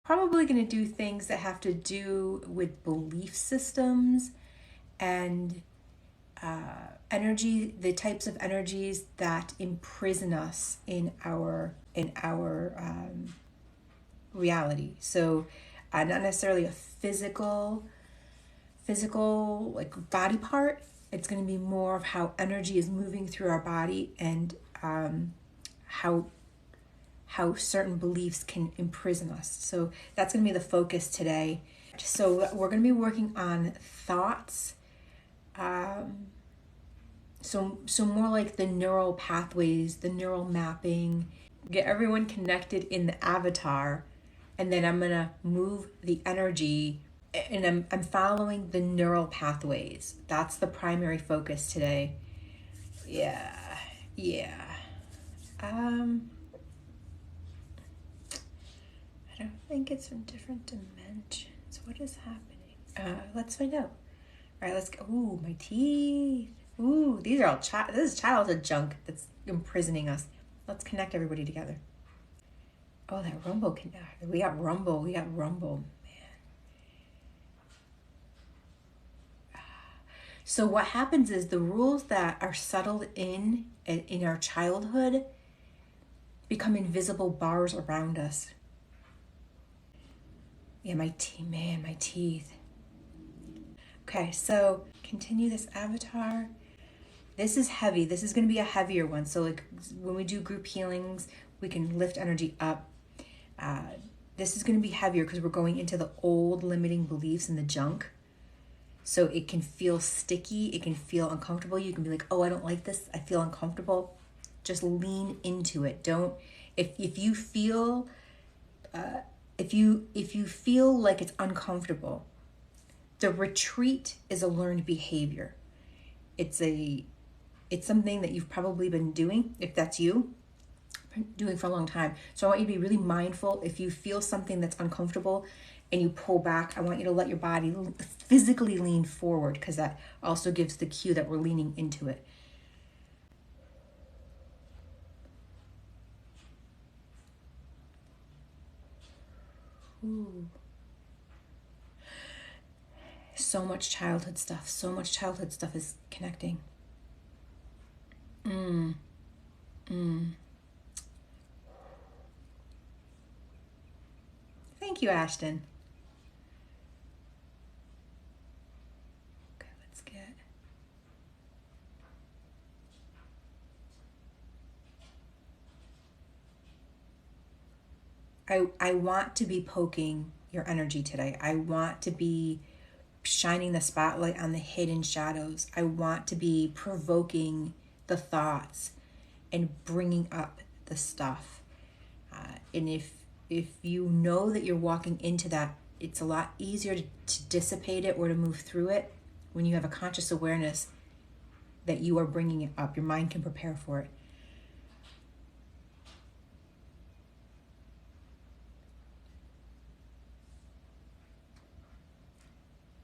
Probably going to do things that have to do with belief systems and energy, the types of energies that imprison us in our reality. So, not necessarily a physical like body part. It's going to be more of how energy is moving through our body and how certain beliefs can imprison us. So that's going to be the focus today. So we're going to be working on thoughts. So more like the neural pathways, the neural mapping, get everyone connected in the avatar, and then I'm going to move the energy and I'm following the neural pathways. That's the primary focus today. Yeah. I don't think it's from different dimensions. What is happening? Let's find out. All right, let's go. Ooh, my teeth. Ooh, these are all this is childhood junk that's imprisoning us. Let's connect everybody together. Oh, that rumble connect. We got rumble. Man. So what happens is the rules that are settled in our childhood become invisible bars around us. Yeah, my teeth. Okay, so continue this avatar. This is heavy. This is going to be a heavier one. So like when we do group healings, we can lift energy up. This is going to be heavier because we're going into the old limiting beliefs and the junk. So it can feel sticky. It can feel uncomfortable. You can be like, oh, I don't like this. I feel uncomfortable. Just lean into it. Don't, if you feel, if you feel like it's uncomfortable, the retreat is a learned behavior. It's something that you've probably been doing, if that's you, doing for a long time. So I want you to be really mindful. If you feel something that's uncomfortable and you pull back, I want you to let your body physically lean forward, because that also gives the cue that we're leaning into it. Ooh. So much childhood stuff is connecting. Thank you, Ashton. Okay, let's get... I want to be poking your energy today. I want to be shining the spotlight on the hidden shadows. I want to be provoking the thoughts and bringing up the stuff. And if you know that you're walking into that, it's a lot easier to dissipate it or to move through it when you have a conscious awareness that you are bringing it up. Your mind can prepare for it.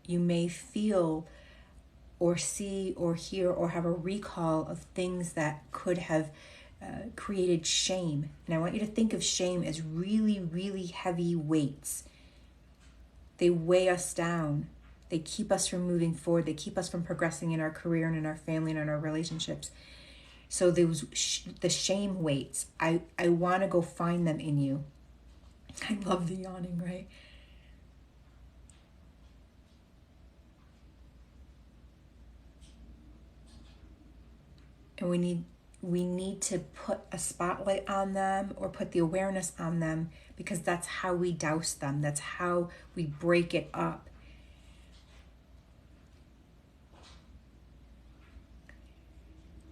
You may feel or see or hear or have a recall of things that could have created shame. And I want you to think of shame as really, really heavy weights. They weigh us down. They keep us from moving forward. They keep us from progressing in our career and in our family and in our relationships. So those the shame weights, I want to go find them in you. I love the yawning, right? And we need to put a spotlight on them or put the awareness on them, because that's how we douse them. That's how we break it up.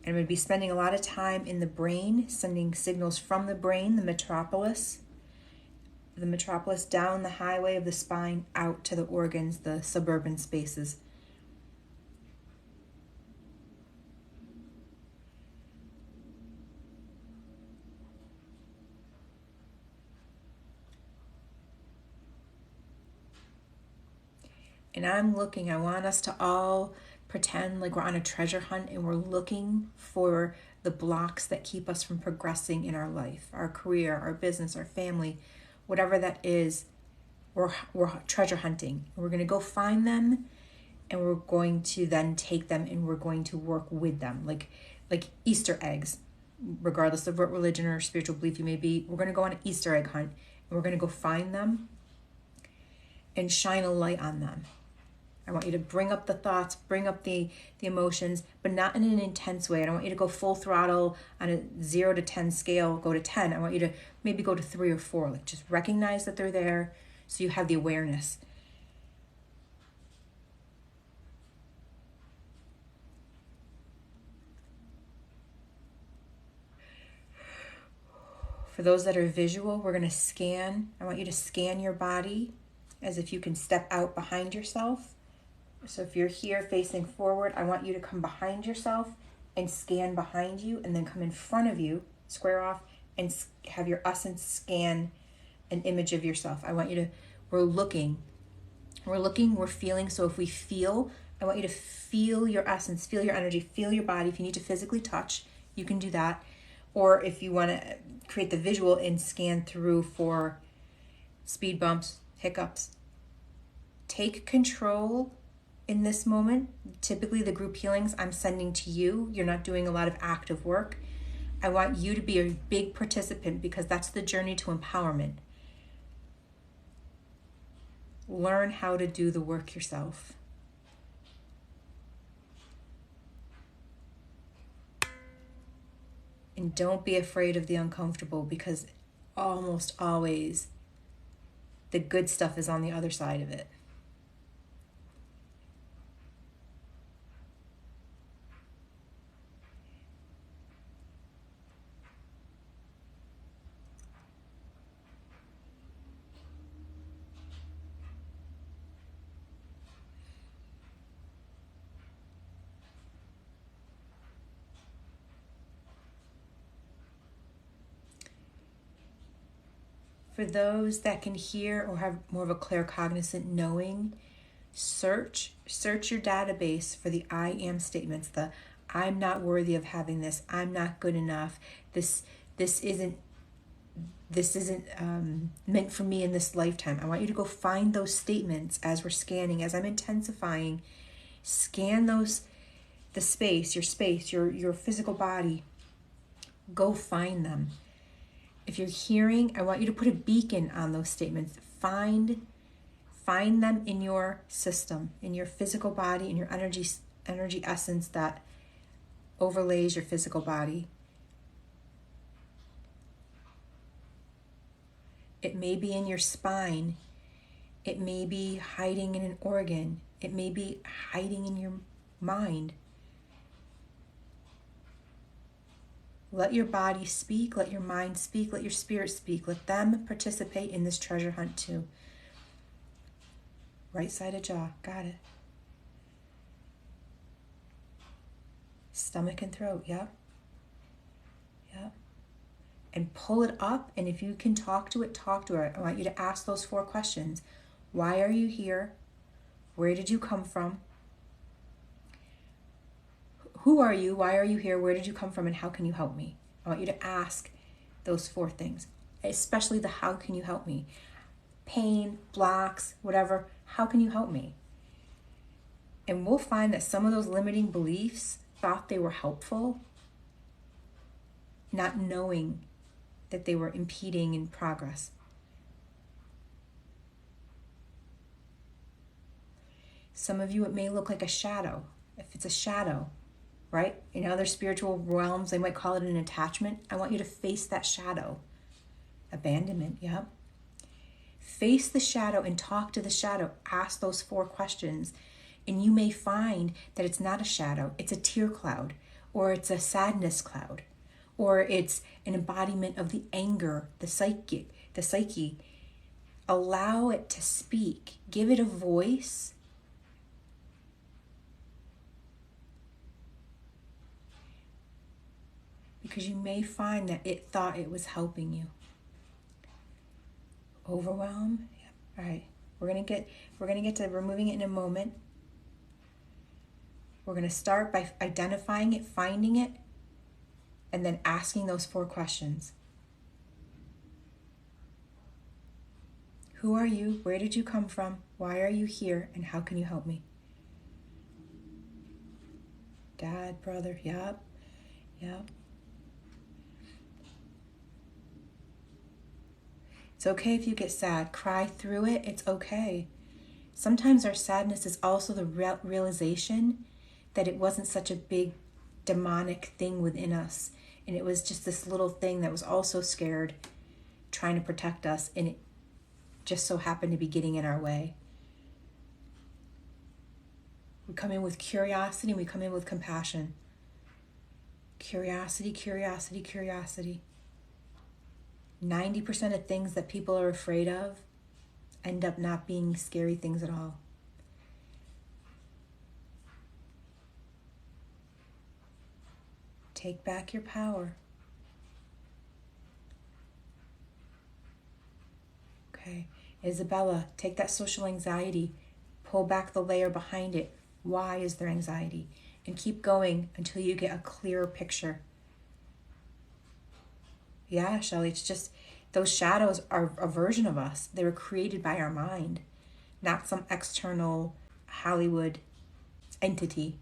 And I'm going to be spending a lot of time in the brain, sending signals from the brain, the metropolis down the highway of the spine, out to the organs, the suburban spaces. And I want us to all pretend like we're on a treasure hunt and we're looking for the blocks that keep us from progressing in our life, our career, our business, our family, whatever that is. we're treasure hunting. We're going to go find them, and we're going to then take them and we're going to work with them, like Easter eggs. Regardless of what religion or spiritual belief you may be, we're going to go on an Easter egg hunt, and we're going to go find them and shine a light on them. I want you to bring up the thoughts, bring up the emotions, but not in an intense way. I don't want you to go full throttle on a 0 to 10 scale, go to 10. I want you to maybe go to 3 or 4. Like, just recognize that they're there so you have the awareness. For those that are visual, we're going to scan. I want you to scan your body as if you can step out behind yourself. So if you're here facing forward, I want you to come behind yourself and scan behind you, and then come in front of you, square off, and have your essence scan an image of yourself. I want you to, we're looking, we're feeling. So if we feel, I want you to feel your essence, feel your energy, feel your body. If you need to physically touch, you can do that. Or if you want to create the visual and scan through for speed bumps, hiccups, take control in this moment. Typically the group healings I'm sending to you, you're not doing a lot of active work. I want you to be a big participant, because that's the journey to empowerment. Learn how to do the work yourself. And don't be afraid of the uncomfortable, because almost always the good stuff is on the other side of it. For those that can hear or have more of a claircognizant knowing, search your database for the I am statements, the I'm not worthy of having this, I'm not good enough, this isn't meant for me in this lifetime. I want you to go find those statements as we're scanning, as I'm intensifying. Scan those, the space, your physical body. Go find them. If you're hearing, I want you to put a beacon on those statements. Find them in your system, in your physical body, in your energy essence that overlays your physical body. It may be in your spine. It may be hiding in an organ. It may be hiding in your mind. Let your body speak, let your mind speak, let your spirit speak. Let them participate in this treasure hunt too. Right side of jaw, got it. Stomach and throat, yep. Yep. And pull it up, and if you can talk to it, talk to it. I want you to ask those 4 questions. Why are you here? Where did you come from? Who are you? Why are you here? Where did you come from? And how can you help me? I want you to ask those 4 things, especially the how can you help me? Pain, blocks, whatever. How can you help me? And we'll find that some of those limiting beliefs thought they were helpful, not knowing that they were impeding in progress. Some of you, it may look like a shadow. If it's a shadow, right? In other spiritual realms, they might call it an attachment. I want you to face that shadow. Abandonment, yep. Face the shadow and talk to the shadow. Ask those 4 questions. And you may find that it's not a shadow. It's a tear cloud, or it's a sadness cloud, or it's an embodiment of the anger, the psyche. Allow it to speak. Give it a voice. Because you may find that it thought it was helping you. Overwhelm. Yep. All right. We're gonna get to removing it in a moment. We're gonna start by identifying it, finding it, and then asking those 4 questions. Who are you? Where did you come from? Why are you here? And how can you help me? Dad, brother, yep, yep. It's okay if you get sad. Cry through it. It's okay. Sometimes our sadness is also the realization that it wasn't such a big demonic thing within us. And it was just this little thing that was also scared, trying to protect us. And it just so happened to be getting in our way. We come in with curiosity, and we come in with compassion. Curiosity, curiosity, curiosity. 90% of things that people are afraid of end up not being scary things at all. Take back your power. Okay. Isabella, take that social anxiety, pull back the layer behind it. Why is there anxiety? And keep going until you get a clearer picture. Yeah, Shelley, it's just those shadows are a version of us. They were created by our mind, not some external Hollywood entity.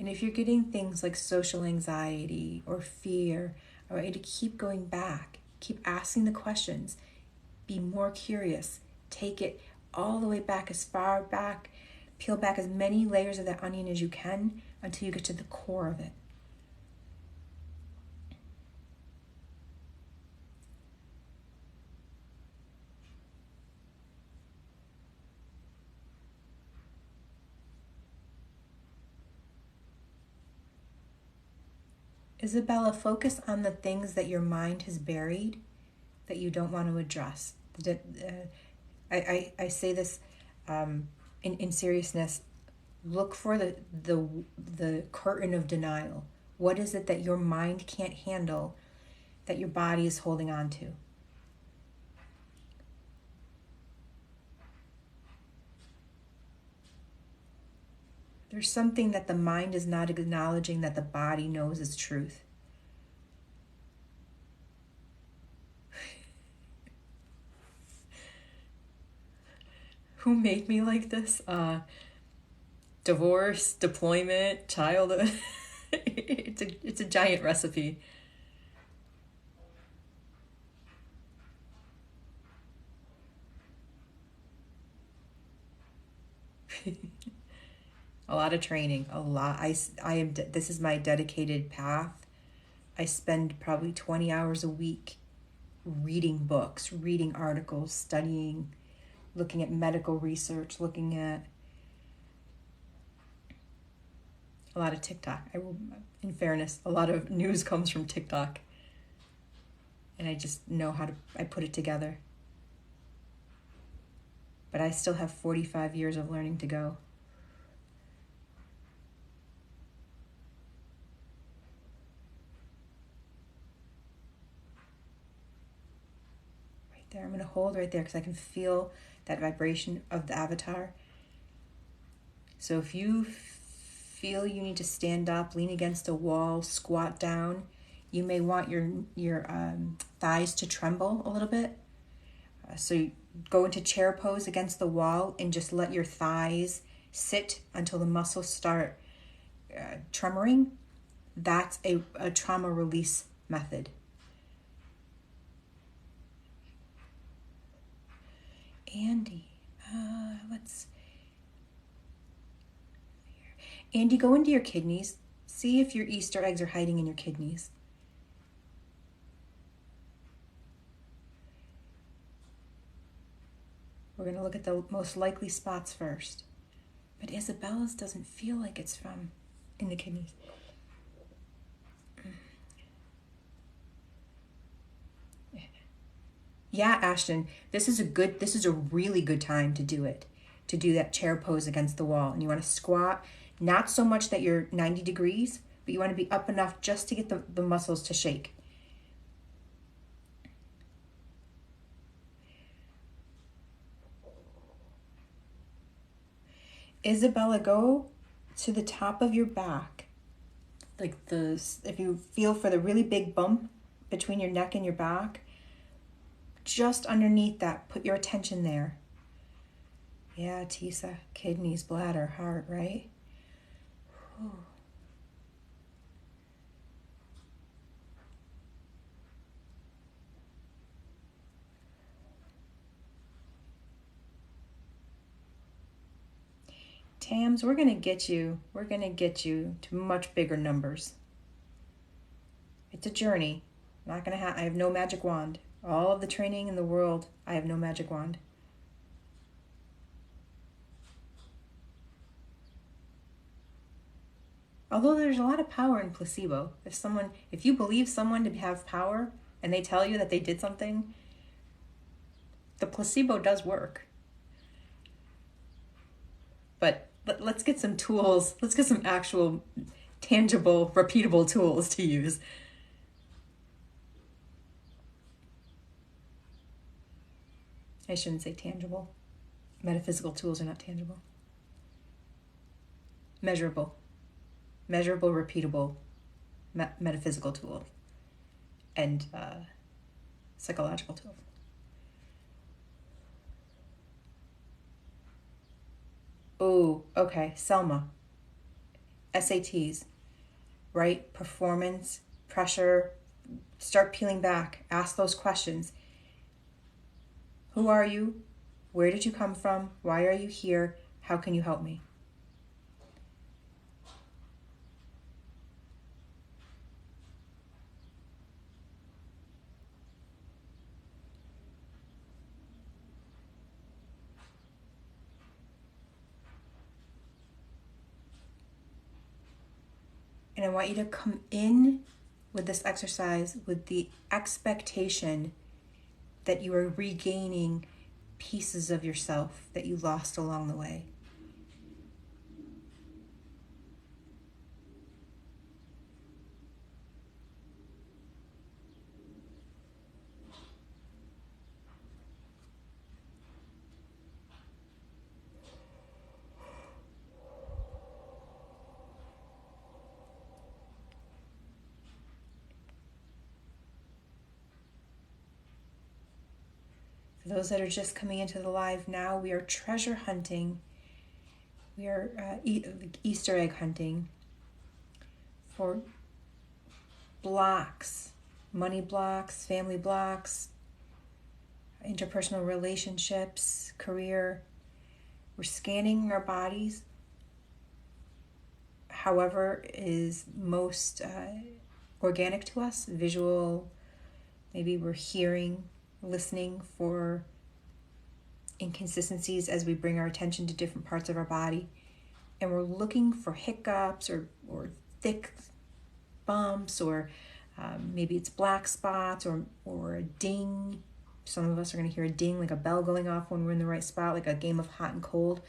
And if you're getting things like social anxiety or fear, I want you to keep going back, keep asking the questions, be more curious, take it all the way back, as far back, peel back as many layers of that onion as you can until you get to the core of it. Isabella, focus on the things that your mind has buried that you don't want to address. I say this in seriousness. Look for the curtain of denial. What is it that your mind can't handle that your body is holding on to? There's something that the mind is not acknowledging that the body knows is truth. Who made me like this? Divorce, deployment, childhood. It's a giant recipe. A lot of training, a lot. I am. This is my dedicated path. I spend probably 20 hours a week reading books, reading articles, studying, looking at medical research, looking at a lot of TikTok. In fairness, a lot of news comes from TikTok. And I just know I put it together. But I still have 45 years of learning to go. Right there. I'm going to hold right there because I can feel that vibration of the avatar. So if you feel you need to stand up, lean against a wall, squat down, you may want your thighs to tremble a little bit. So you go into chair pose against the wall and just let your thighs sit until the muscles start tremoring. That's a trauma release method. Andy, Andy, go into your kidneys. See if your Easter eggs are hiding in your kidneys. We're going to look at the most likely spots first. But Isabella's doesn't feel like it's from in the kidneys. Yeah, Ashton, this is a really good time to do it. To do that chair pose against the wall. And you want to squat, not so much that you're 90 degrees, but you want to be up enough just to get the muscles to shake. Isabella, go to the top of your back. Like if you feel for the really big bump between your neck and your back, just underneath that, put your attention there. Yeah, Tisa, kidneys, bladder, heart, right? Whew. Tams, we're going to get you to much bigger numbers. It's a journey. Not going to I have no magic wand. All of the training in the world, I have no magic wand. Although there's a lot of power in placebo. If you believe someone to have power and they tell you that they did something, the placebo does work. But let's get some tools. Let's get some actual, tangible, repeatable tools to use. I shouldn't say tangible. Metaphysical tools are not tangible. Measurable, repeatable, metaphysical tool, and psychological tool. Oh, okay. Selma. SATs, right? Performance, pressure. Start peeling back. Ask those questions. Who are you? Where did you come from? Why are you here? How can you help me? And I want you to come in with this exercise with the expectation that you are regaining pieces of yourself that you lost along the way. For those that are just coming into the live now, we are treasure hunting. We are Easter egg hunting for blocks, money blocks, family blocks, interpersonal relationships, career. We're scanning our bodies, however is most organic to us, visual, maybe we're hearing, listening for inconsistencies as we bring our attention to different parts of our body. And we're looking for hiccups or thick bumps, or maybe it's black spots or a ding. Some of us are going to hear a ding, like a bell going off when we're in the right spot, like a game of hot and cold.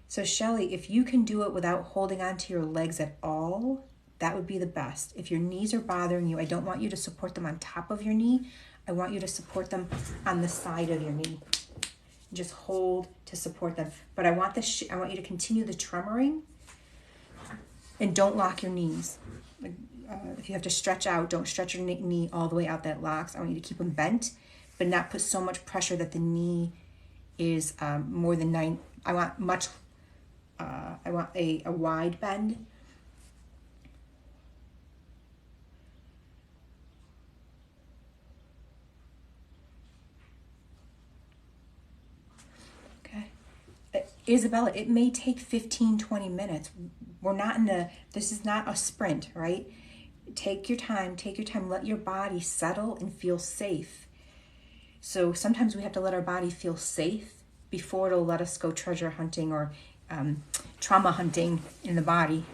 So Shelly, if you can do it without holding on to your legs at all, that would be the best. If your knees are bothering you, I don't want you to support them on top of your knee. I want you to support them on the side of your knee. Just hold to support them. But I want I want you to continue the tremoring, and don't lock your knees. If you have to stretch out, don't stretch your knee all the way out that locks. I want you to keep them bent, but not put so much pressure that the knee is more than 9. I want a wide bend. Isabella, it may take 15-20 minutes. This is not a sprint, right? Take your time, let your body settle and feel safe. So sometimes we have to let our body feel safe before it'll let us go treasure hunting or trauma hunting in the body.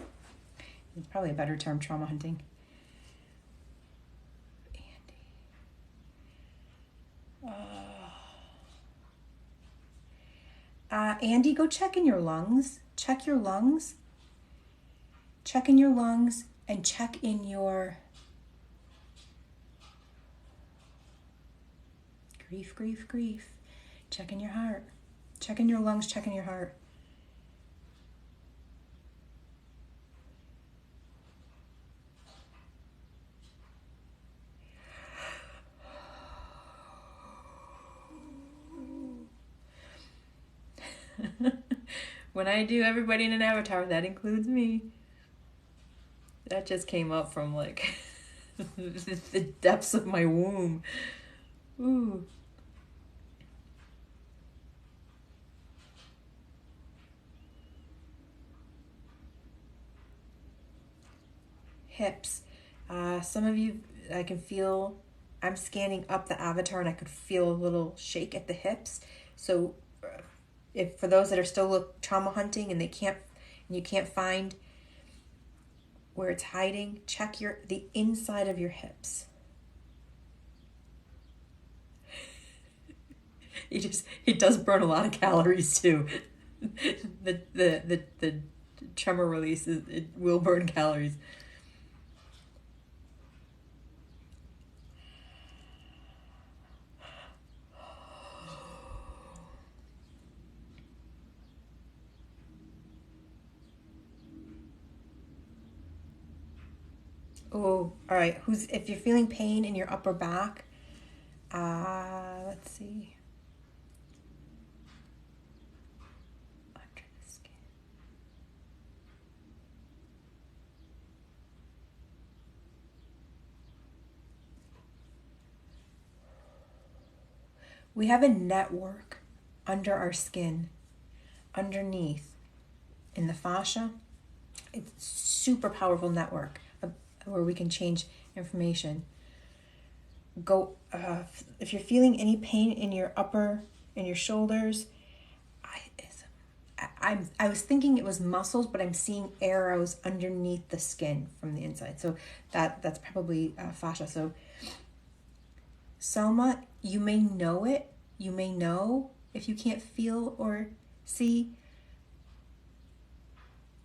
It's probably a better term, trauma hunting. Andy, go check in your lungs. Check your lungs. Check in your lungs and check in your grief. Check in your heart. Check in your lungs, check in your heart. When I do everybody in an avatar, that includes me. That just came up from like the depths of my womb. Ooh. Hips. Some of you, I can feel, I'm scanning up the avatar and I could feel a little shake at the hips. So if for those that are still trauma hunting and you can't find where it's hiding, check the inside of your hips. It does burn a lot of calories too. The tremor release it will burn calories. Oh, all right. If you're feeling pain in your upper back, let's see. Under the skin. We have a network under our skin, underneath, in the fascia. It's a super powerful network where we can change information. If you're feeling any pain in your shoulders, I was thinking it was muscles, but I'm seeing arrows underneath the skin from the inside. So that's probably fascia. So Selma, you may know it. You may know if you can't feel or see.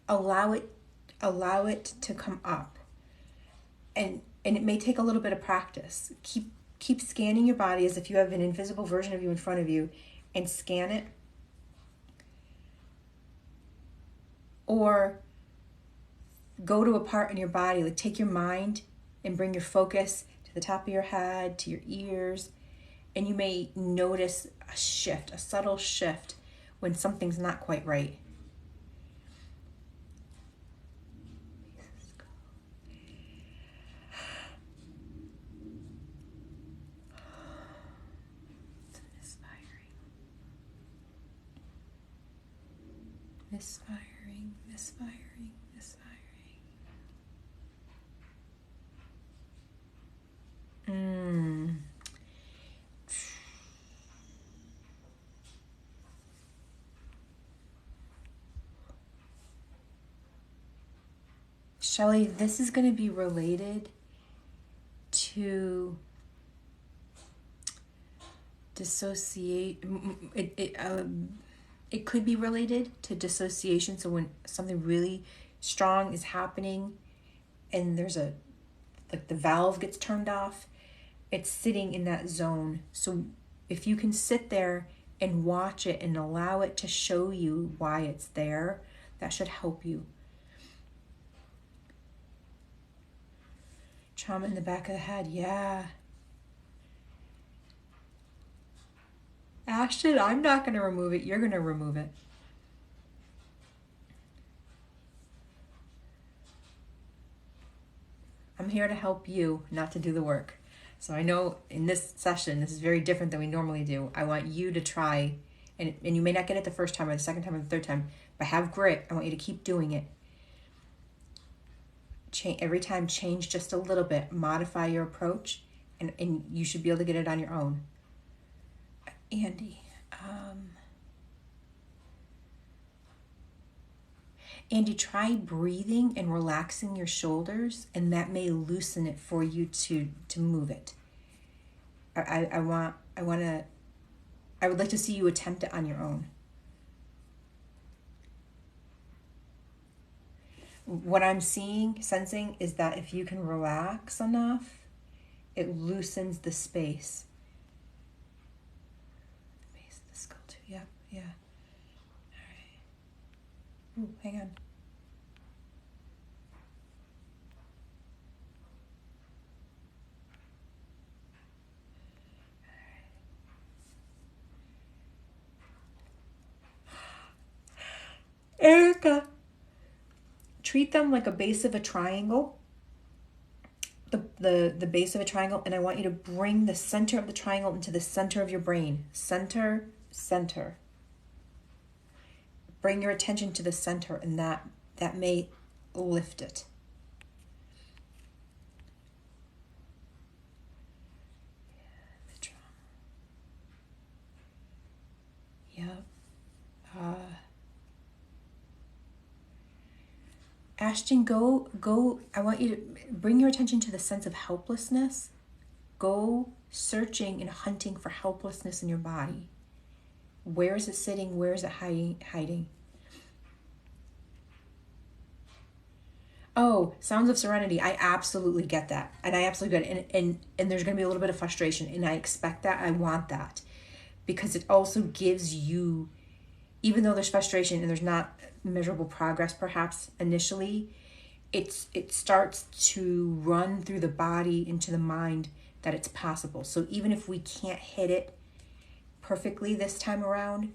Allow it to come up. And it may take a little bit of practice. Keep scanning your body as if you have an invisible version of you in front of you and scan it. Or go to a part in your body, like take your mind and bring your focus to the top of your head, to your ears, and you may notice a shift, a subtle shift when something's not quite right. Misfiring. Shelley, this is going to be related to dissociate. It could be related to dissociation. So when something really strong is happening and there's the valve gets turned off, it's sitting in that zone. So if you can sit there and watch it and allow it to show you why it's there, that should help you. Trauma in the back of the head, yeah. Ashton, I'm not going to remove it. You're going to remove it. I'm here to help you, not to do the work. So I know in this session, this is very different than we normally do. I want you to try, and you may not get it the first time or the second time or the third time, but have grit. I want you to keep doing it. Every time, change just a little bit. Modify your approach, and you should be able to get it on your own. Andy, try breathing and relaxing your shoulders, and that may loosen it for you to move it. I would like to see you attempt it on your own. What I'm sensing is that if you can relax enough, it loosens the space. Yeah. Yeah. Ooh, hang on. Erica, treat them like a base of a triangle. The base of a triangle, and I want you to bring the center of the triangle into the center of your brain. Center, center. Bring your attention to the center, and that may lift it. Yep. Ashton, go. I want you to bring your attention to the sense of helplessness. Go searching and hunting for helplessness in your body. Where is it sitting? Where is it hiding? Oh, sounds of serenity. I absolutely get that. And I absolutely get it. And there's going to be a little bit of frustration. And I expect that. I want that. Because it also gives you, even though there's frustration and there's not measurable progress perhaps initially, it starts to run through the body into the mind that it's possible. So even if we can't hit it perfectly this time around,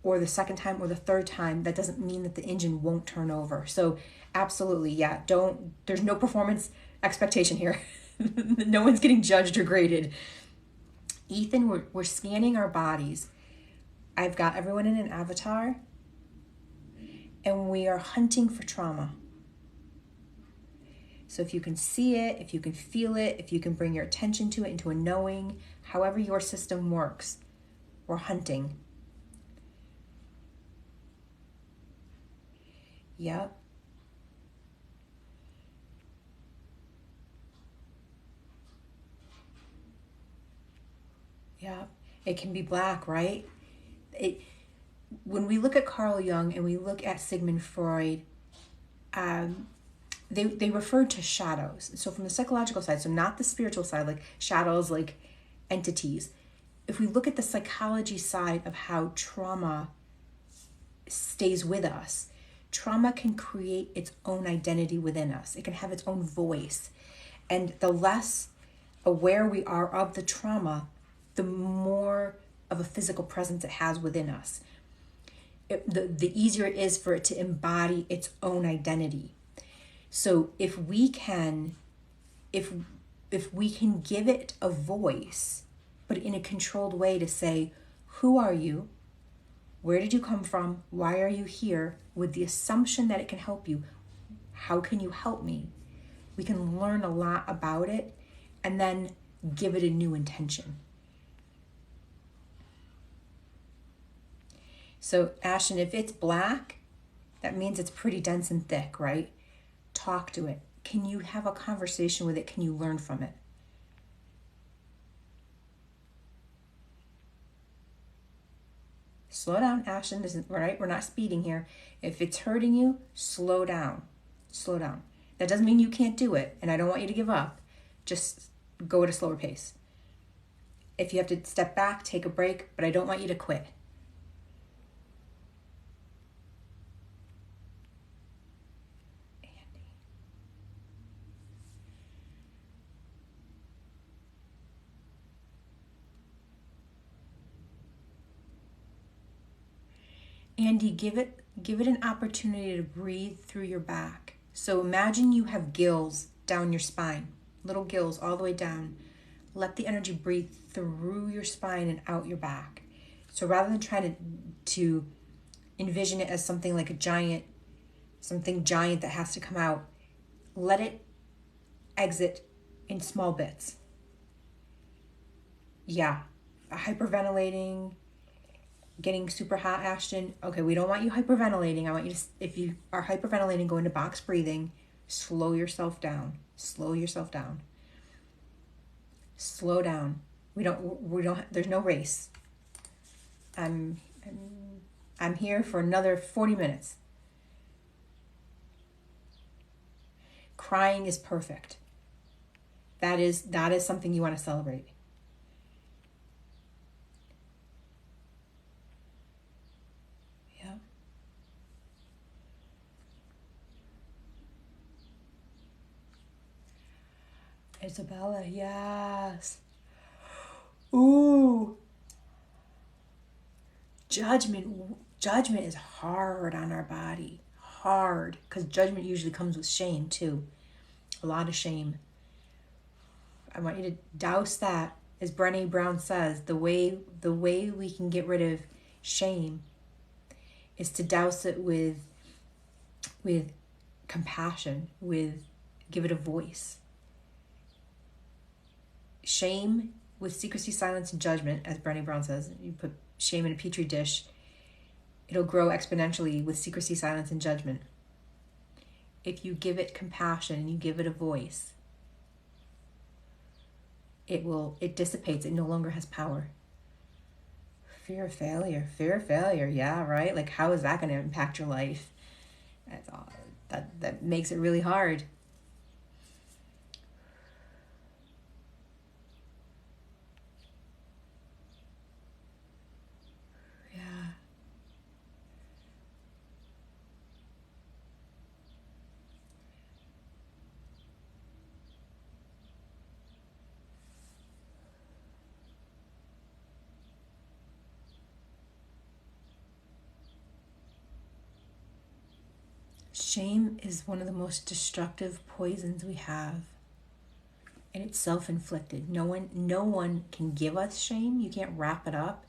or the second time or the third time, that doesn't mean that the engine won't turn over. So absolutely, yeah, there's no performance expectation here. No one's getting judged or graded. Ethan, we're scanning our bodies. I've got everyone in an avatar, and we are hunting for trauma. So if you can see it, if you can feel it, if you can bring your attention to it, into a knowing, however your system works, we're hunting. Yep. Yeah, it can be black, right? When we look at Carl Jung and we look at Sigmund Freud, they referred to shadows. So from the psychological side, so not the spiritual side, like shadows, like entities. If we look at the psychology side of how trauma stays with us, trauma can create its own identity within us. It can have its own voice. And the less aware we are of the trauma, the more of a physical presence it has within us. The easier it is for it to embody its own identity. So if we can give it a voice, but in a controlled way, to say, who are you? Where did you come from? Why are you here? With the assumption that it can help you. How can you help me? We can learn a lot about it and then give it a new intention. So Ashton, if it's black, that means it's pretty dense and thick, right? Talk to it. Can you have a conversation with it? Can you learn from it? Slow down, Ashton. This is right. We're not speeding here. If it's hurting you, slow down. Slow down. That doesn't mean you can't do it, and I don't want you to give up. Just go at a slower pace. If you have to step back, take a break, but I don't want you to quit. Andy, give it an opportunity to breathe through your back. So imagine you have gills down your spine, little gills all the way down. Let the energy breathe through your spine and out your back. So rather than trying to envision it as something like something giant that has to come out, let it exit in small bits. Yeah, hyperventilating, getting super hot, Ashton. Okay, we don't want you hyperventilating. I want you to, if you are hyperventilating, go into box breathing. Slow yourself down. Slow yourself down. Slow down. We don't, there's no race. I'm here for another 40 minutes. Crying is perfect. That is something you want to celebrate. Isabella, yes. Ooh. Judgment is hard on our body. Hard. Because judgment usually comes with shame too. A lot of shame. I want you to douse that. As Brené Brown says, the way we can get rid of shame is to douse it with compassion, give it a voice. Shame with secrecy, silence, and judgment, as Brené Brown says, you put shame in a petri dish, it'll grow exponentially with secrecy, silence, and judgment. If you give it compassion and you give it a voice, it dissipates. It no longer has power. Fear of failure. Yeah, right. Like, how is that going to impact your life? That's all. That makes it really hard. Yeah. Shame is one of the most destructive poisons we have. And it's self-inflicted. No one can give us shame. You can't wrap it up.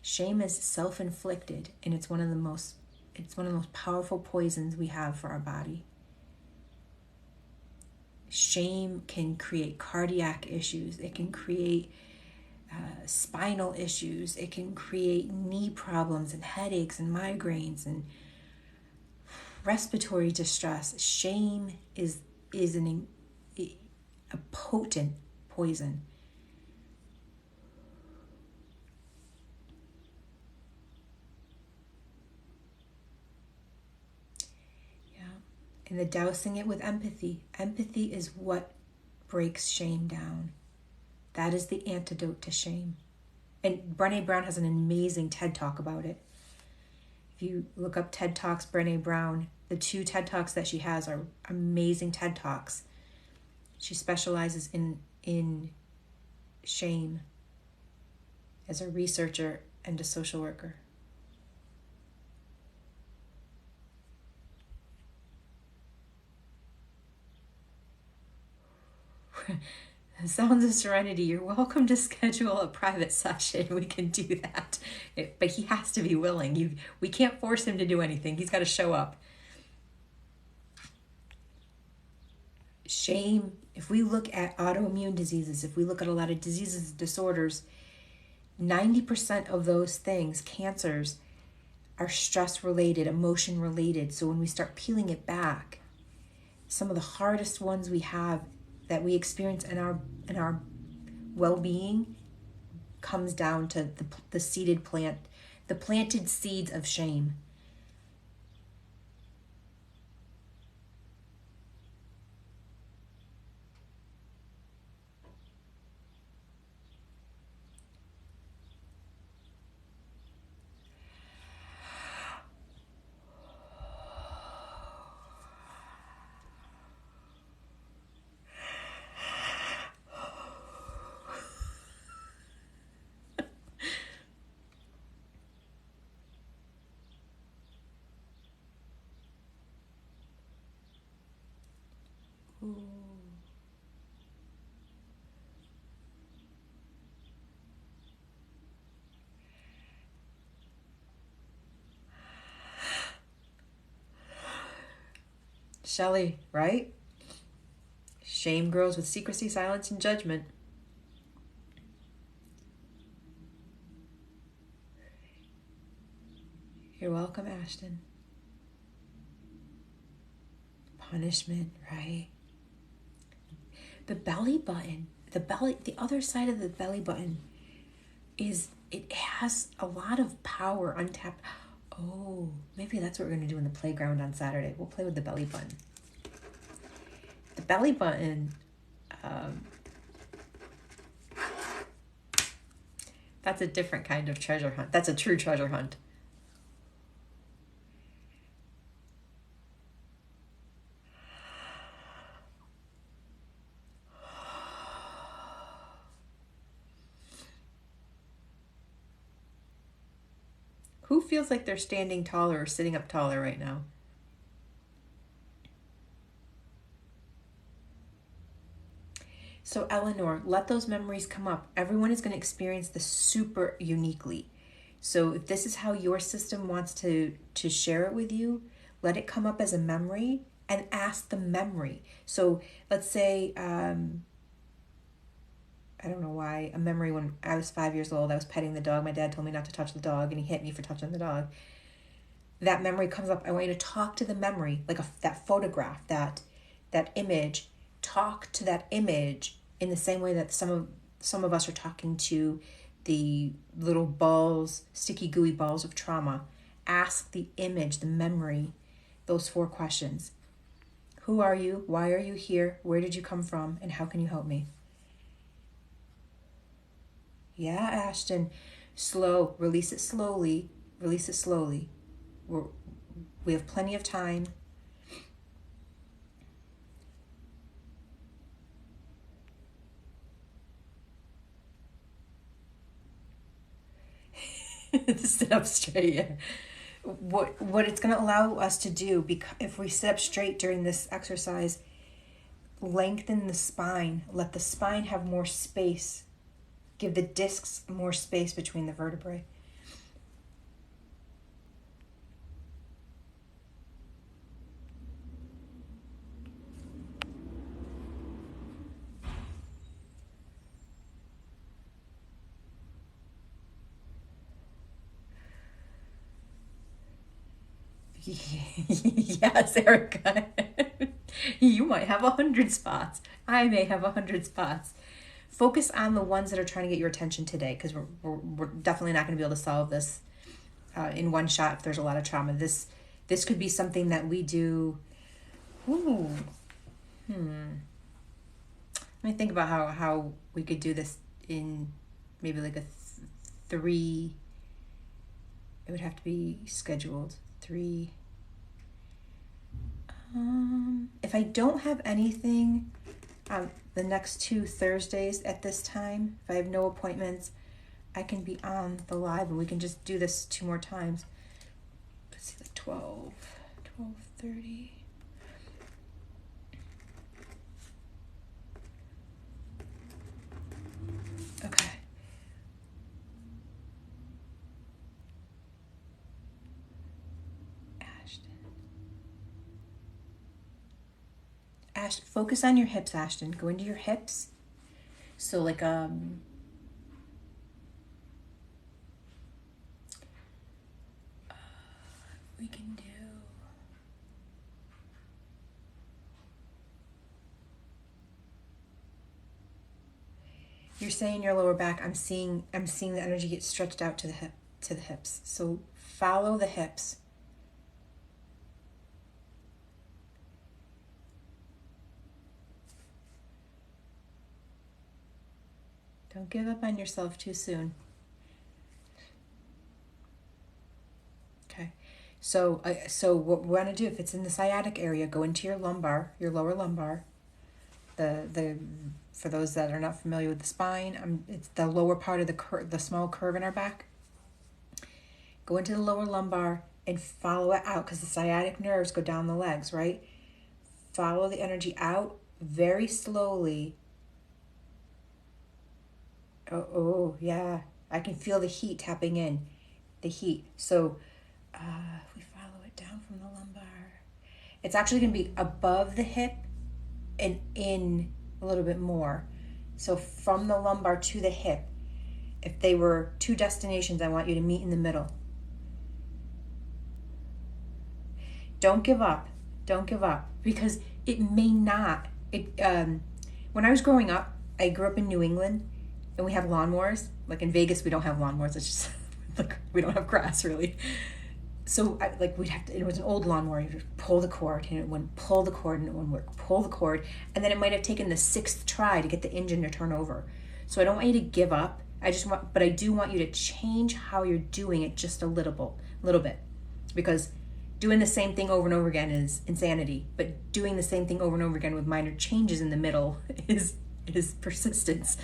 Shame is self-inflicted, and it's one of the most powerful poisons we have for our body. Shame can create cardiac issues. It can create spinal issues. It can create knee problems and headaches and migraines and respiratory distress. Shame is a potent poison. Yeah. And the dousing it with empathy. Empathy is what breaks shame down. That is the antidote to shame. And Brené Brown has an amazing TED Talk about it. If you look up TED Talks, Brené Brown, the 2 TED Talks that she has are amazing TED Talks. She specializes in shame as a researcher and a social worker. Sounds of Serenity, you're welcome to schedule a private session. We can do that. But he has to be willing. We can't force him to do anything. He's got to show up. Shame, if we look at autoimmune diseases, if we look at a lot of diseases, disorders, 90% of those things, cancers, are stress related, emotion related. So when we start peeling it back, some of the hardest ones we have that we experience in our well-being comes down to the seeded plant, the planted seeds of shame. Ooh. Shelley, right? Shame grows with secrecy, silence, and judgment. You're welcome, Ashton. Punishment, right? The belly button, the other side of the belly button it has a lot of power untapped. Oh, maybe that's what we're going to do in the playground on Saturday. We'll play with the belly button. The belly button, that's a different kind of treasure hunt. That's a true treasure hunt. Who feels like they're standing taller or sitting up taller right now? So Eleanor, let those memories come up. Everyone is going to experience this super uniquely. So if this is how your system wants to share it with you, let it come up as a memory and ask the memory. So let's say, I don't know why, a memory when I was 5 years old, I was petting the dog. My dad told me not to touch the dog and he hit me for touching the dog. That memory comes up. I want you to talk to the memory, like that photograph, that image. Talk to that image in the same way that some of us are talking to the little balls, sticky gooey balls of trauma. Ask the image, the memory, those 4 questions. Who are you? Why are you here? Where did you come from? And how can you help me? Yeah, Ashton. Slow. Release it slowly. Release it slowly. We have plenty of time. Sit up straight. Yeah. What it's going to allow us to do, because if we sit up straight during this exercise, lengthen the spine. Let the spine have more space. Give the discs more space between the vertebrae. Yes, Erica. You might have 100 spots. I may have 100 spots. Focus on the ones that are trying to get your attention today, because we're definitely not going to be able to solve this in one shot if there's a lot of trauma. This could be something that we do. Ooh. Let me think about how we could do this in maybe like a 3. It would have to be scheduled. 3. If I don't have anything the next 2 Thursdays at this time, if I have no appointments, I can be on the live and we can just do this 2 more times. Let's see, like 12:30. Okay. Focus on your hips, Ashton. Go into your hips. So like we can do you're saying your lower back. I'm seeing the energy get stretched out to the hips. So follow the hips. Don't give up on yourself too soon. Okay. So what we want to do, if it's in the sciatic area, go into your lumbar, your lower lumbar. The for those that are not familiar with the spine, it's the lower part of the small curve in our back. Go into the lower lumbar and follow it out, because the sciatic nerves go down the legs, right? Follow the energy out very slowly. Oh, yeah. I can feel the heat tapping in. The heat. So if we follow it down from the lumbar, it's actually going to be above the hip and in a little bit more. So from the lumbar to the hip, if they were 2 destinations, I want you to meet in the middle. Don't give up. Don't give up, because it may not. When I was growing up, I grew up in New England, and we have lawnmowers. Like in Vegas, we don't have lawnmowers. It's just like we don't have grass really. So we'd have to. It was an old lawnmower. You would pull the cord, and it wouldn't pull the cord, and it wouldn't work. Pull the cord, and then it might have taken the 6th try to get the engine to turn over. So I don't want you to give up. But I do want you to change how you're doing it just a little bit, because doing the same thing over and over again is insanity. But doing the same thing over and over again with minor changes in the middle is persistence.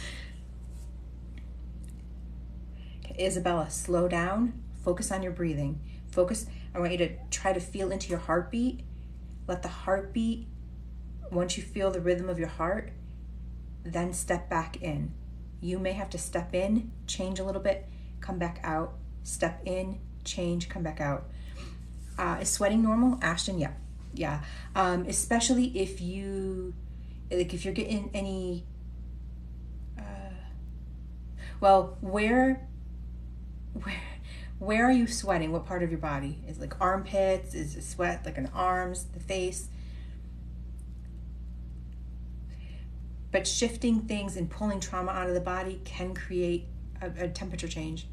Okay, Isabella, slow down. Focus on your breathing. Focus, I want you to try to feel into your heartbeat. Let the heartbeat, once you feel the rhythm of your heart, then step back in. You may have to step in, change a little bit, come back out, step in, change, come back out. Is sweating normal? Ashton, yeah. Yeah. Especially if you're getting any, well, where are you sweating? What part of your body? Is it like armpits? Is it sweat like in the arms, the face? But shifting things and pulling trauma out of the body can create a temperature change.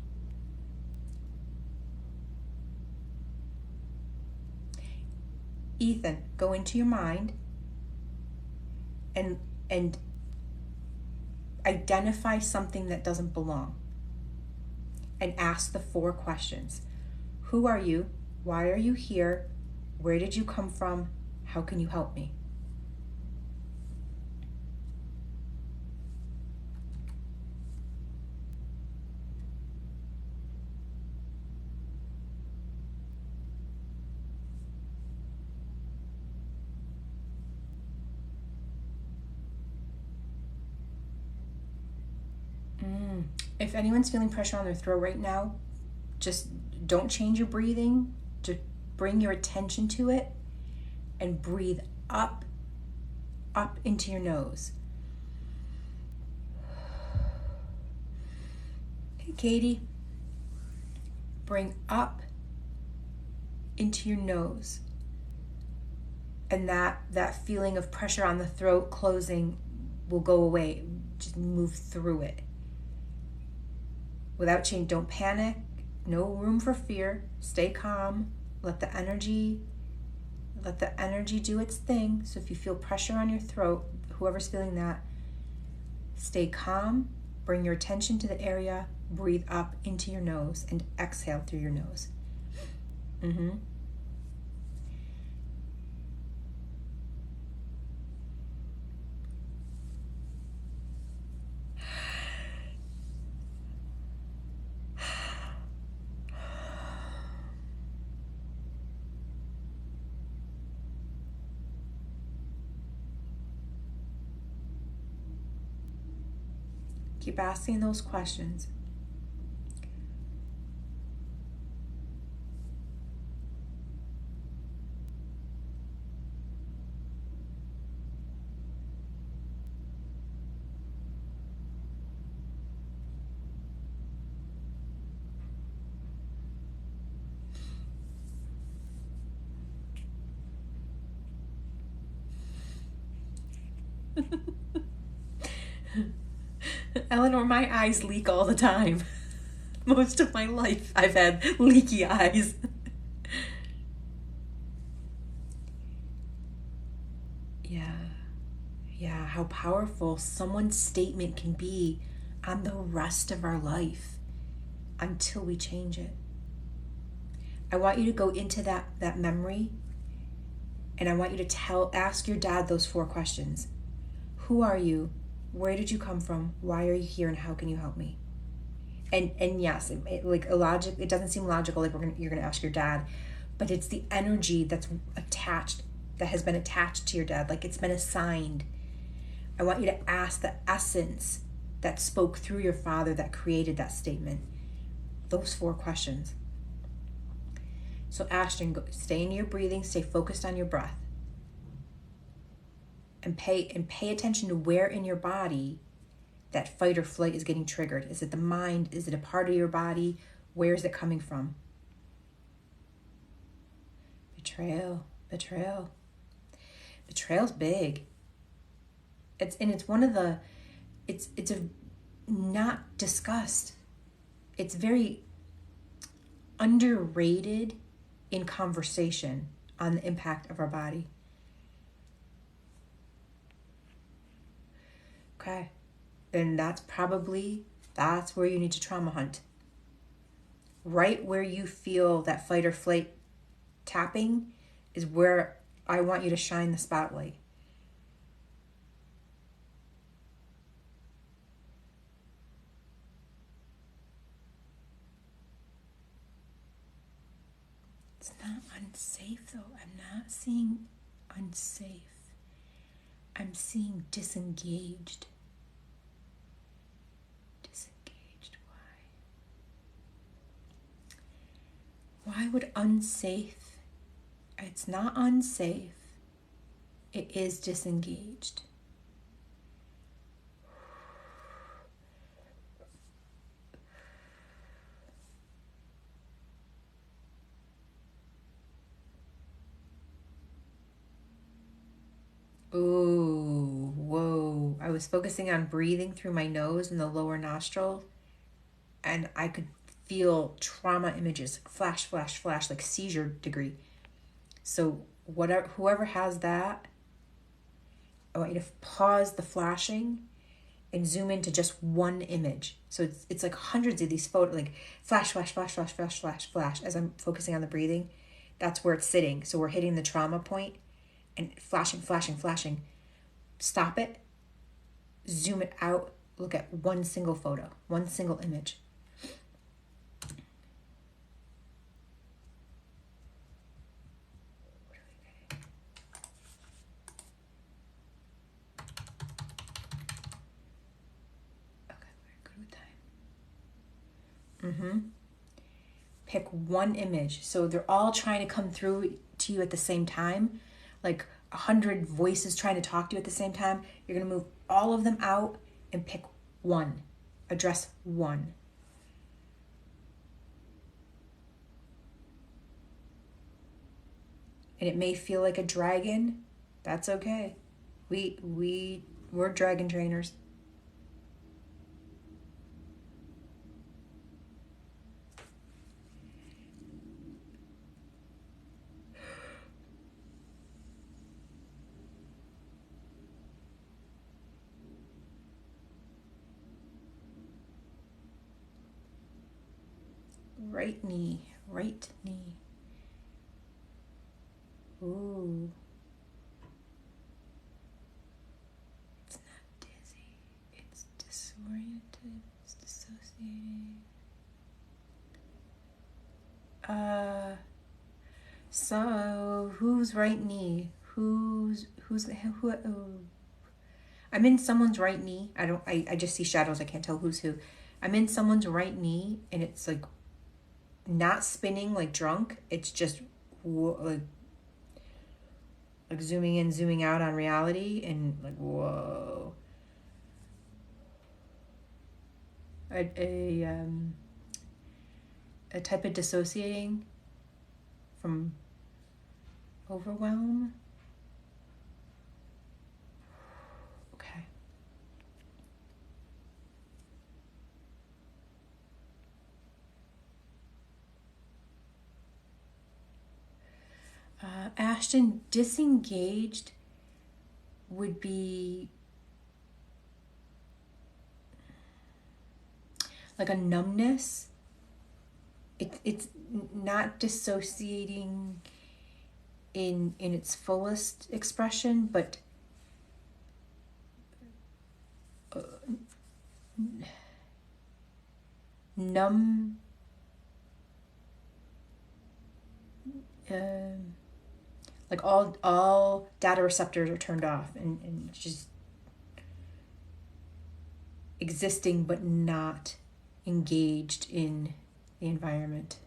Ethan, go into your mind and identify something that doesn't belong. And ask the 4 questions. Who are you? Why are you here? Where did you come from? How can you help me? If anyone's feeling pressure on their throat right now, just don't change your breathing. Just bring your attention to it and breathe up into your nose. Okay, Katie, bring up into your nose. And that feeling of pressure on the throat closing will go away. Just move through it. Without change, don't panic. No room for fear. Stay calm. Let the energy do its thing. So if you feel pressure on your throat, whoever's feeling that, stay calm. Bring your attention to the area. Breathe up into your nose and exhale through your nose. Keep asking those questions. Eleanor, my eyes leak all the time. Most of my life I've had leaky eyes. Yeah, how powerful someone's statement can be on the rest of our life until we change it. I want you to go into that memory, and I want you to ask your dad those 4 questions. Who are you? Where did you come from? Why are you here? And how can you help me? And yes, it doesn't seem logical. Like you're gonna ask your dad, but it's the energy that has been attached to your dad. Like it's been assigned. I want you to ask the essence that spoke through your father that created that statement. Those 4 questions. So Ashton, stay in your breathing. Stay focused on your breath. And pay attention to where in your body that fight or flight is getting triggered. Is it the mind? Is it a part of your body? Where is it coming from? Betrayal. Betrayal's big. It's not discussed. It's very underrated in conversation on the impact of our body. Okay. And that's where you need to trauma hunt. Right where you feel that fight or flight tapping is where I want you to shine the spotlight. It's not unsafe though. I'm not seeing unsafe. I'm seeing disengaged. Disengaged. Why? Why would unsafe? It's not unsafe. It is disengaged. Ooh, whoa. I was focusing on breathing through my nose and the lower nostril, and I could feel trauma images, flash, flash, flash, like seizure degree. So whoever has that, I want you to pause the flashing and zoom into just one image. So it's like hundreds of these photos, like flash, flash, flash, flash, flash, flash, flash, as I'm focusing on the breathing. That's where it's sitting. So we're hitting the trauma point and flashing, flashing, flashing. Stop it, zoom it out, look at one single photo, one single image. Pick one image. So they're all trying to come through to you at the same time, like 100 voices trying to talk to you at the same time. You're going to move all of them out and pick one. Address one. And it may feel like a dragon. That's okay. We're dragon trainers. Right knee, right knee. Ooh. It's not dizzy. It's disoriented. It's dissociating. So whose right knee? Who? I'm in someone's right knee. I just see shadows. I can't tell who's who. I'm in someone's right knee, and it's like not spinning like drunk. It's just like zooming in, zooming out on reality, and like whoa. A type of dissociating from overwhelm. Okay. Ashton, disengaged would be like a numbness. It's not dissociating in its fullest expression, but numb. Like all data receptors are turned off and just existing but not engaged in the environment.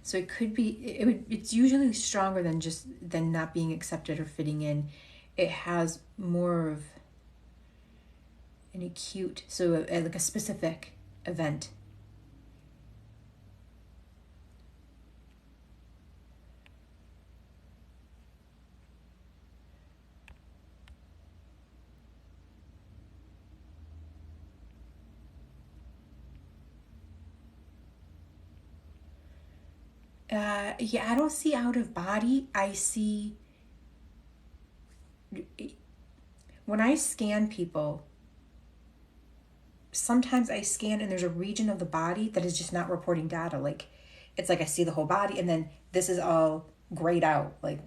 So it could be, it's usually stronger than not being accepted or fitting in. It has more of an acute, so like a specific event. Yeah, I don't see out of body. I see, when I scan people, sometimes I scan and there's a region of the body that is just not reporting data. Like, it's like I see the whole body and then this is all grayed out. Like,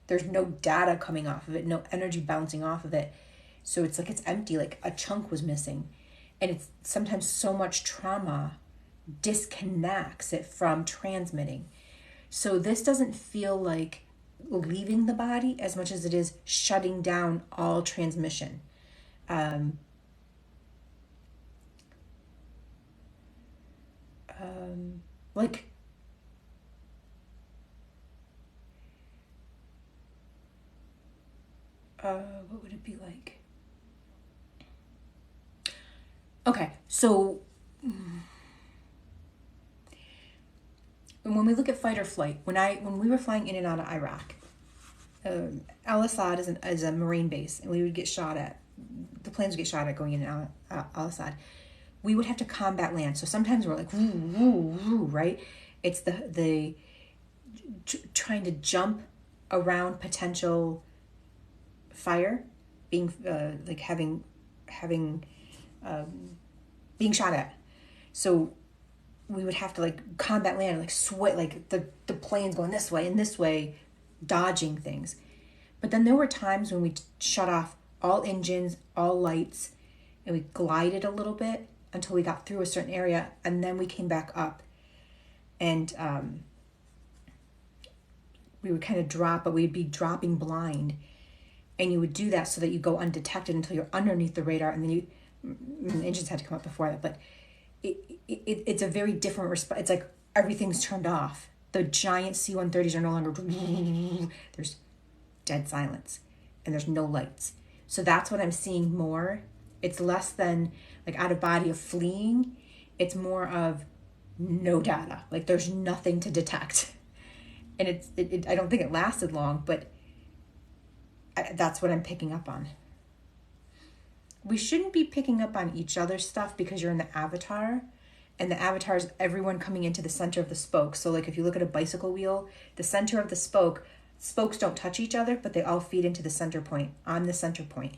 there's no data coming off of it, no energy bouncing off of it. So it's like it's empty, like a chunk was missing. And it's sometimes so much trauma disconnects it from transmitting. So this doesn't feel like leaving the body as much as it is shutting down all transmission. Like, what would it be like? Okay, so when we look at fight or flight, when we were flying in and out of Iraq, Al Assad is a Marine base, and we would get shot at. The planes would get shot at going in and out Al Assad. We would have to combat land. So sometimes we're like, woo, woo, woo, right? It's the trying to jump around potential fire, being like having being shot at. So we would have to like combat land, like sweat, like the planes going this way and this way, dodging things. But then there were times when we shut off all engines, all lights, and we glided a little bit until we got through a certain area, and then we came back up. And we would kind of drop, but we'd be dropping blind. And you would do that so that you go undetected until you're underneath the radar, and then the engines had to come up before that. But it's a very different response. It's like everything's turned off. The giant C-130s are no longer. There's dead silence, and there's no lights. So that's what I'm seeing more. It's less than like out of body of fleeing. It's more of no data. Like there's nothing to detect. And I don't think it lasted long, but that's what I'm picking up on. We shouldn't be picking up on each other's stuff because you're in the avatar, and the avatar is everyone coming into the center of the spoke. So like if you look at a bicycle wheel, the center of the spokes don't touch each other, but they all feed into the center point. I'm the center point.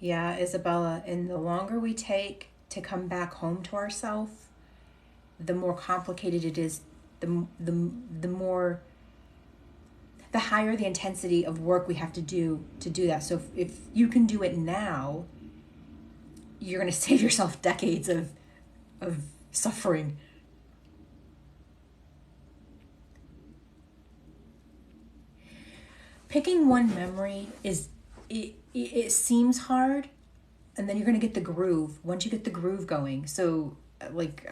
Yeah, Isabella, and the longer we take to come back home to ourselves, the more complicated it is, the more, the higher the intensity of work we have to do that. So if you can do it now, you're going to save yourself decades of suffering. Picking one memory it seems hard, and then you're going to get the groove once you get the groove going. So like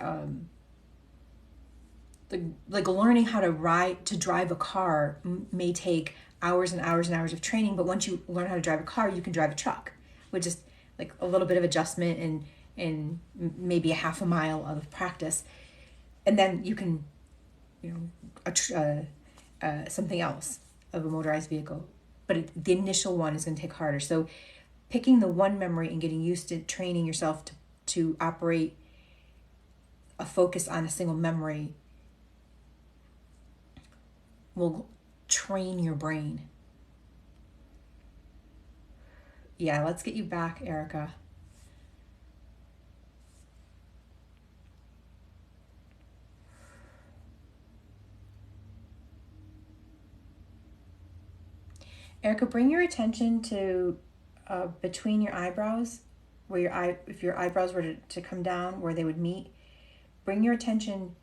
learning how to drive a car may take hours and hours and hours of training, but once you learn how to drive a car, you can drive a truck with just like a little bit of adjustment and maybe a half a mile of practice, and then you can, something else of a motorized vehicle. But the initial one is going to take harder. So picking the one memory and getting used to training yourself to operate a focus on a single memory will train your brain. Yeah, let's get you back, Erica. Erica, bring your attention to between your eyebrows, where if your eyebrows were to come down, where they would meet. Bring your attention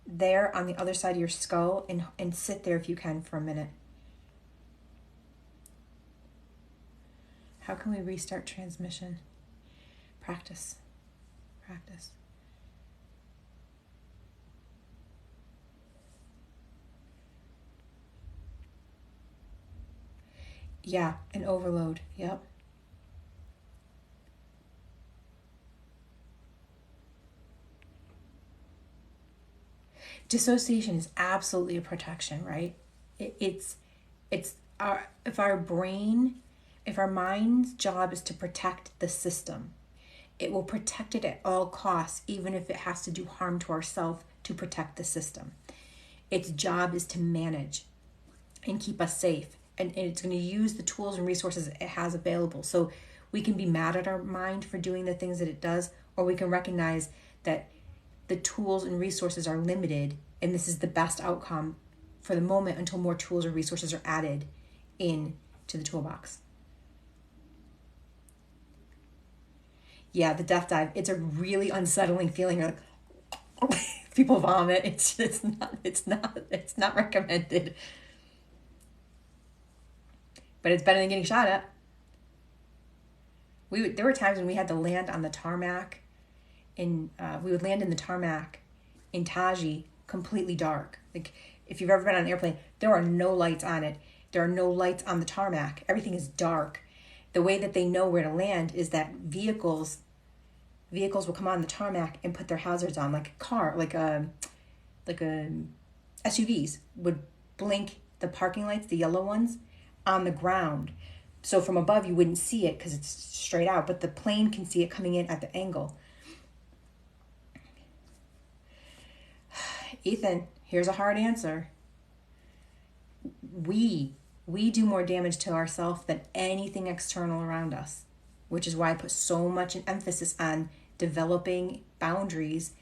there on the other side of your skull and sit there if you can for a minute. How can we restart transmission? Practice. Practice. Yeah, an overload. Yep. Dissociation is absolutely a protection, right? It's if our mind's job is to protect the system, it will protect it at all costs, even if it has to do harm to ourselves to protect the system. Its job is to manage and keep us safe. And it's going to use the tools and resources it has available. So we can be mad at our mind for doing the things that it does, or we can recognize that the tools and resources are limited, and this is the best outcome for the moment until more tools or resources are added. in to the toolbox. Yeah, the death dive, it's a really unsettling feeling. You're like, people vomit. It's not recommended. But it's better than getting shot at. There were times when we had to land on the tarmac we would land in the tarmac in Taji, completely dark. Like, if you've ever been on an airplane, there are no lights on it. There are no lights on the tarmac. Everything is dark. The way that they know where to land is that vehicles will come on the tarmac and put their hazards on, like SUVs would blink the parking lights, the yellow ones, on the ground. So from above you wouldn't see it because it's straight out, but the plane can see it coming in at the angle. Ethan, here's a hard answer. We do more damage to ourselves than anything external around us, which is why I put so much emphasis on developing boundaries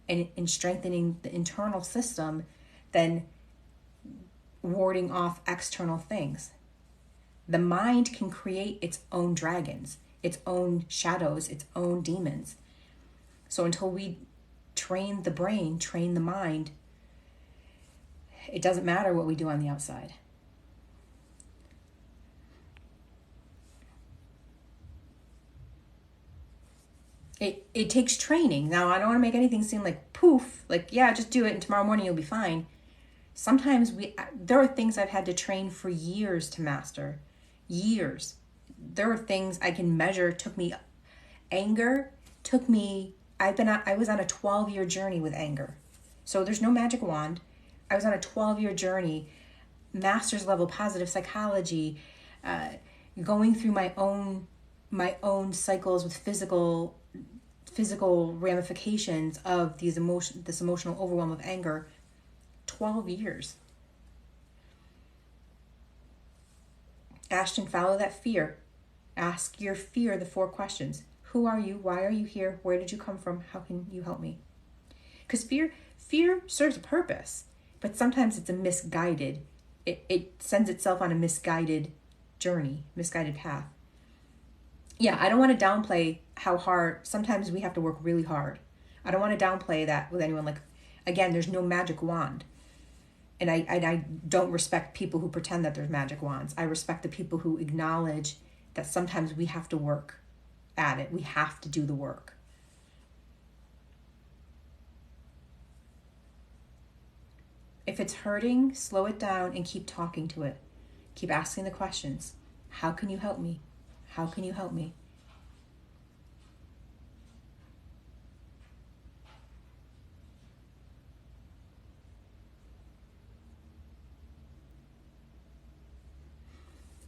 and strengthening the internal system than warding off external things. The mind can create its own dragons, its own shadows, its own demons. So until we train the brain, train the mind, it doesn't matter what we do on the outside. It takes training. Now, I don't want to make anything seem like poof, like, yeah, just do it and tomorrow morning you'll be fine. Sometimes there are things I've had to train for years to master. Years. There are things I can measure. Anger took me, I was on a 12-year journey with anger. So there's no magic wand. I was on a 12-year journey, master's level positive psychology, going through my own cycles with physical ramifications of this emotional overwhelm of anger. 12 years. Ashton, follow that fear. Ask your fear the 4 questions. Who are you? Why are you here? Where did you come from? How can you help me? Because fear serves a purpose, but sometimes it's a misguided. It sends itself on a misguided journey, misguided path. Yeah, I don't want to downplay how hard, sometimes we have to work really hard. I don't want to downplay that with anyone. Like, again, there's no magic wand. And I don't respect people who pretend that there's magic wands. I respect the people who acknowledge that sometimes we have to work at it. We have to do the work. If it's hurting, slow it down and keep talking to it. Keep asking the questions. How can you help me? How can you help me?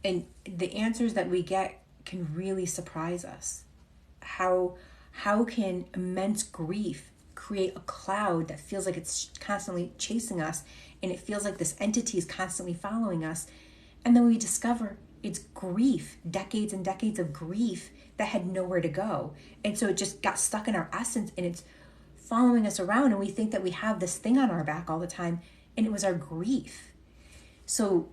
And the answers that we get can really surprise us. How can immense grief create a cloud that feels like it's constantly chasing us, and it feels like this entity is constantly following us, and then we discover it's grief, decades and decades of grief that had nowhere to go. And so it just got stuck in our essence, and it's following us around, and we think that we have this thing on our back all the time, and it was our grief. So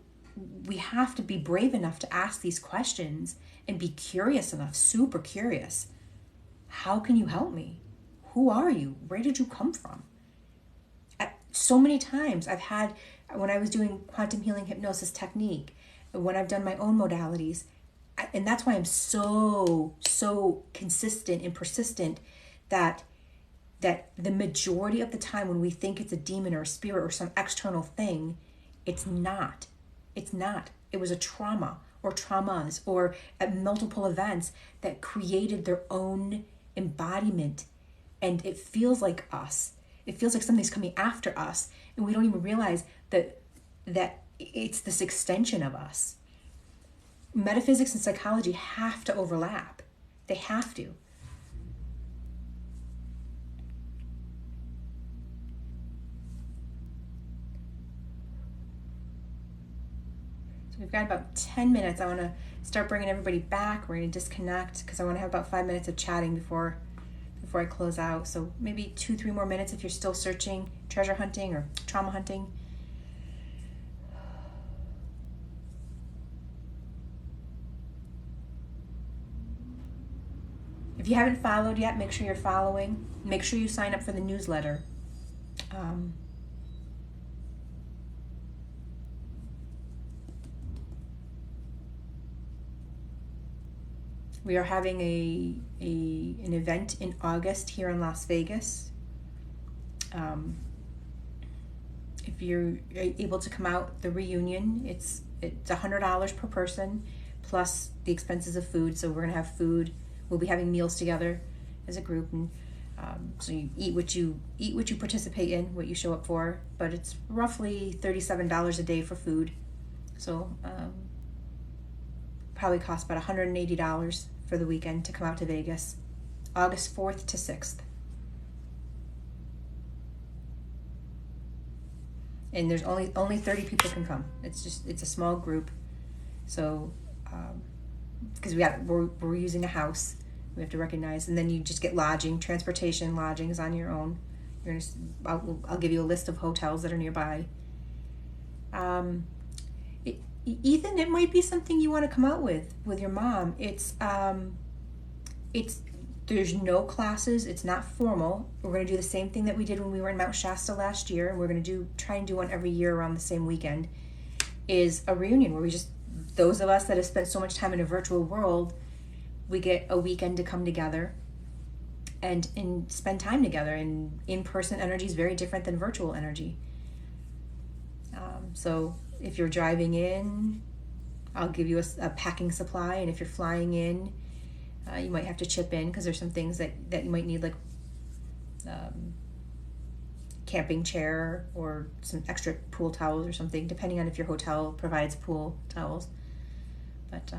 we have to be brave enough to ask these questions and be curious enough, super curious. How can you help me? Who are you? Where did you come from? So many times I've had, when I was doing quantum healing hypnosis technique, when I've done my own modalities, and that's why I'm so consistent and persistent that the majority of the time when we think it's a demon or a spirit or some external thing, it's not. It's not. It was a trauma or traumas or multiple events that created their own embodiment. And it feels like us. It feels like something's coming after us. And we don't even realize that it's this extension of us. Metaphysics and psychology have to overlap. They have to. So we've got about 10 minutes. I want to start bringing everybody back. We're going to disconnect because I want to have about 5 minutes of chatting before I close out. So maybe 2-3 more minutes if you're still searching, treasure hunting or trauma hunting. If you haven't followed yet, make sure you're following. Make sure you sign up for the newsletter. We are having an event in August here in Las Vegas. If you're able to come out, the reunion, it's $100 per person plus the expenses of food. So we're gonna have food. We'll be having meals together as a group, and so you eat what you participate in, what you show up for. But it's roughly $37 a day for food. So probably costs about $180 for the weekend to come out to Vegas, August 4th to 6th. And there's only 30 people can come. It's a small group. So because we're using a house, we have to recognize, and then you just get lodging, transportation. Lodging is on your own. I'll give you a list of hotels that are nearby. Ethan, it might be something you want to come out with your mom. There's no classes. It's not formal. We're going to do the same thing that we did when we were in Mount Shasta last year, and we're going to try and do one every year around the same weekend. Is a reunion where those of us that have spent so much time in a virtual world, we get a weekend to come together and spend time together. And in-person energy is very different than virtual energy. So if you're driving in, I'll give you a packing supply, and if you're flying in, you might have to chip in because there's some things that you might need, like camping chair or some extra pool towels or something, depending on if your hotel provides pool towels. But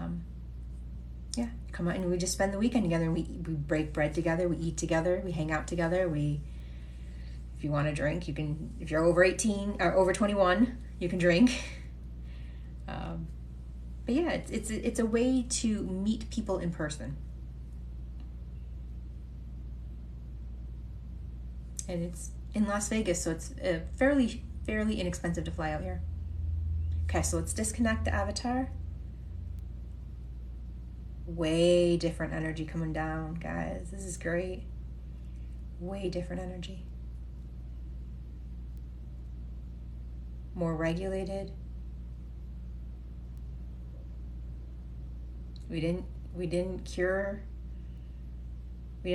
yeah, come out and we just spend the weekend together. We break bread together, we eat together, we hang out together. If you want to drink, you can. If you're over 18 or over 21, you can drink. But yeah, it's a way to meet people in person. And it's in Las Vegas, so it's fairly inexpensive to fly out here. Okay, so let's disconnect the avatar. Way different energy coming down, guys. This is great. Way different energy. More regulated. We didn't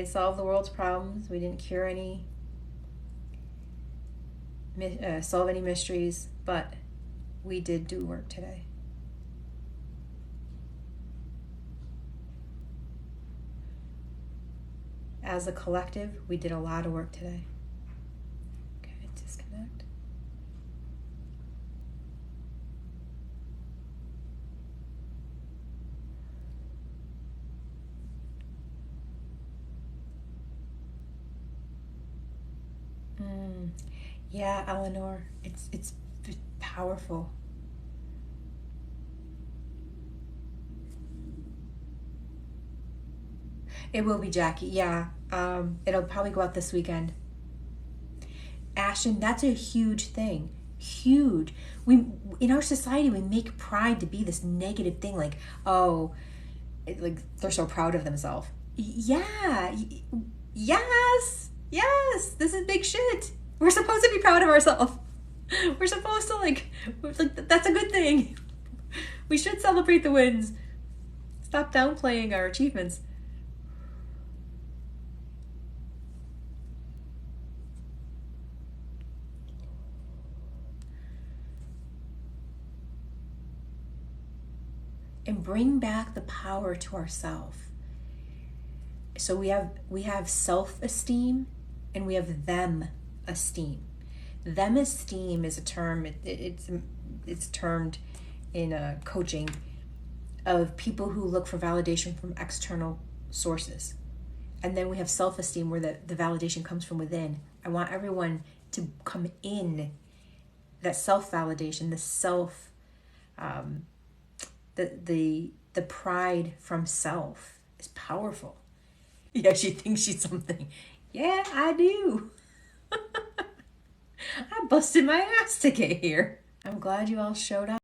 solve the world's problems. We didn't cure solve any mysteries, but we did do work today. As a collective, we did a lot of work today. Okay, disconnect. Yeah, Eleanor, it's powerful. It will be, Jackie. Yeah, it'll probably go out this weekend. Ashton, that's a huge thing. Huge. We in our society we make pride to be this negative thing, like like they're so proud of themselves. Yeah. Yes. This is big shit. We're supposed to be proud of ourselves. We're supposed to that's a good thing. We should celebrate the wins. Stop downplaying our achievements. And bring back the power to ourselves. So we have self-esteem and we have them-esteem. Them-esteem is a term, it's termed in coaching of people who look for validation from external sources. And then we have self-esteem where the validation comes from within. I want everyone to come in, that self-validation, the self, the pride from self is powerful. Yeah, she thinks she's something. Yeah, I do. I busted my ass to get here. I'm glad you all showed up.